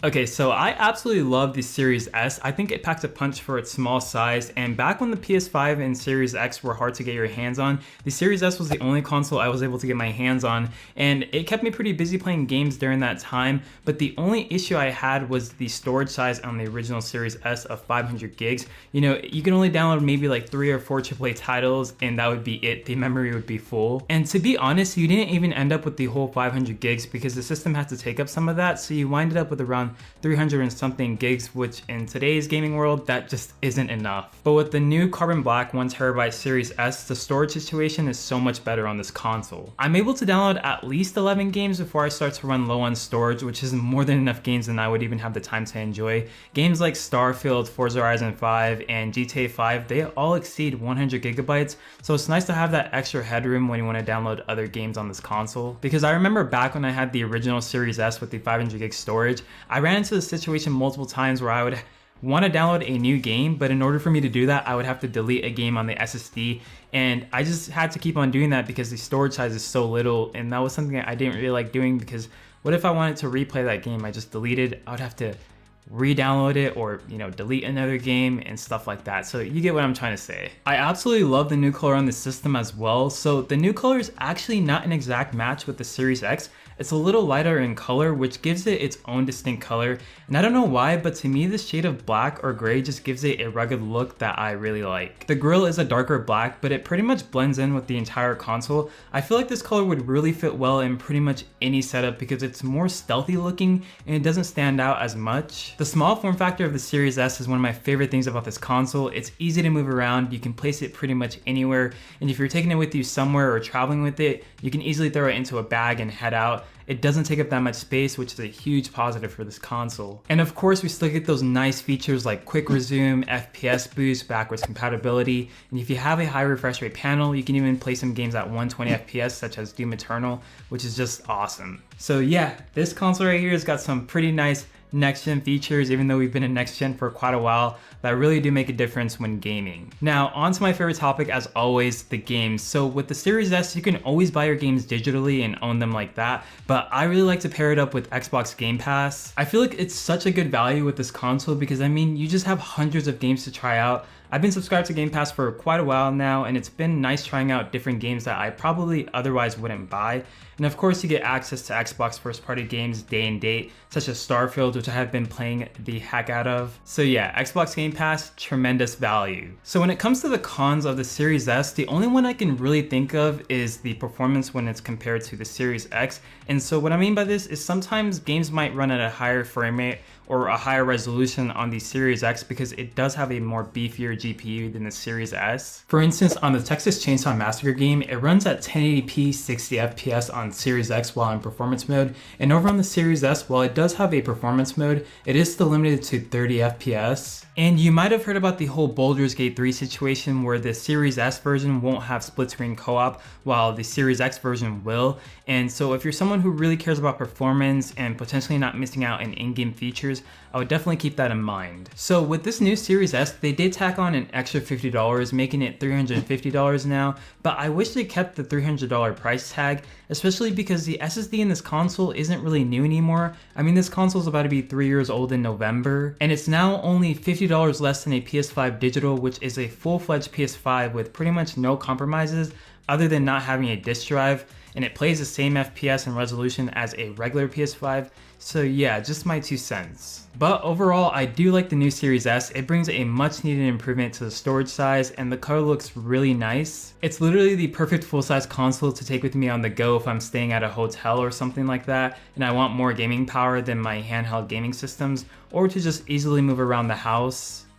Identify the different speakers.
Speaker 1: Okay, so I absolutely love the Series S. I think it packs a punch for its small size, and back when the PS5 and Series X were hard to get your hands on, the Series S was the only console I was able to get my hands on, and it kept me pretty busy playing games during that time, but the only issue I had was the storage size on the original Series S of 500 gigs. You know, you can only download maybe like 3 or 4 AAA titles, and that would be it. The memory would be full. And to be honest, you didn't even end up with the whole 500 gigs because the system had to take up some of that, so you winded up with around 300 and something gigs, which in today's gaming world, that just isn't enough. But with the new carbon black 1TB Series S, the storage situation is so much better on this console. I'm able to download at least 11 games before I start to run low on storage, which is more than enough games than I would even have the time to enjoy. Games like Starfield, Forza Horizon 5, and GTA 5, they all exceed 100 gigabytes, so it's nice to have that extra headroom when you want to download other games on this console. Because I remember back when I had the original Series S with the 500 gig storage, I ran into the situation multiple times where I would want to download a new game, but in order for me to do that, I would have to delete a game on the SSD, and I just had to keep on doing that because the storage size is so little, and that was something that I didn't really like doing, because what if I wanted to replay that game I just deleted? I would have to re-download it or, you know, delete another game and stuff like that. So you get what I'm trying to say. I absolutely love the new color on the system as well. So the new color is actually not an exact match with the Series X. It's a little lighter in color, which gives it its own distinct color. And I don't know why, but to me, this shade of black or gray just gives it a rugged look that I really like. The grille is a darker black, but it pretty much blends in with the entire console. I feel like this color would really fit well in pretty much any setup because it's more stealthy looking and it doesn't stand out as much. The small form factor of the Series S is one of my favorite things about this console. It's easy to move around, you can place it pretty much anywhere, and if you're taking it with you somewhere or traveling with it, you can easily throw it into a bag and head out. It doesn't take up that much space, which is a huge positive for this console. And of course, we still get those nice features like quick resume, FPS boost, backwards compatibility, and if you have a high refresh rate panel, you can even play some games at 120 FPS, such as Doom Eternal, which is just awesome. So yeah, this console right here has got some pretty nice next-gen features, even though we've been in next-gen for quite a while, that really do make a difference when gaming. Now, on to my favorite topic as always, the games. So with the Series S, you can always buy your games digitally and own them like that, but I really like to pair it up with Xbox Game Pass. I feel like it's such a good value with this console because I mean, you just have hundreds of games to try out. I've been subscribed to Game Pass for quite a while now, and it's been nice trying out different games that I probably otherwise wouldn't buy. And of course, you get access to Xbox first-party games day and date, such as Starfield, which I have been playing the heck out of. So yeah, Xbox Game Pass, tremendous value. So when it comes to the cons of the Series S, the only one I can really think of is the performance when it's compared to the Series X. And so what I mean by this is sometimes games might run at a higher frame rate or a higher resolution on the Series X because it does have a more beefier GPU than the Series S. For instance, on the Texas Chainsaw Massacre game, it runs at 1080p 60 FPS on Series X while in performance mode, and over on the Series S, while it does have a performance mode, it is still limited to 30 FPS. And you might have heard about the whole Baldur's Gate 3 situation where the Series S version won't have split screen co-op while the Series X version will. And so if you're someone who really cares about performance and potentially not missing out on in-game features, I would definitely keep that in mind. So with this new Series S, they did tack on an extra $50, making it $350 now, but I wish they kept the $300 price tag, especially because the SSD in this console isn't really new anymore. I mean, this console is about to be 3 years old in November, and it's now only $50 less than a PS5 digital, which is a full-fledged PS5 with pretty much no compromises other than not having a disk drive, and it plays the same FPS and resolution as a regular PS5. So yeah, just my 2 cents. But overall, I do like the new Series S. It brings a much needed improvement to the storage size, and the color looks really nice. It's literally the perfect full-size console to take with me on the go if I'm staying at a hotel or something like that, and I want more gaming power than my handheld gaming systems, or to just easily move around the house.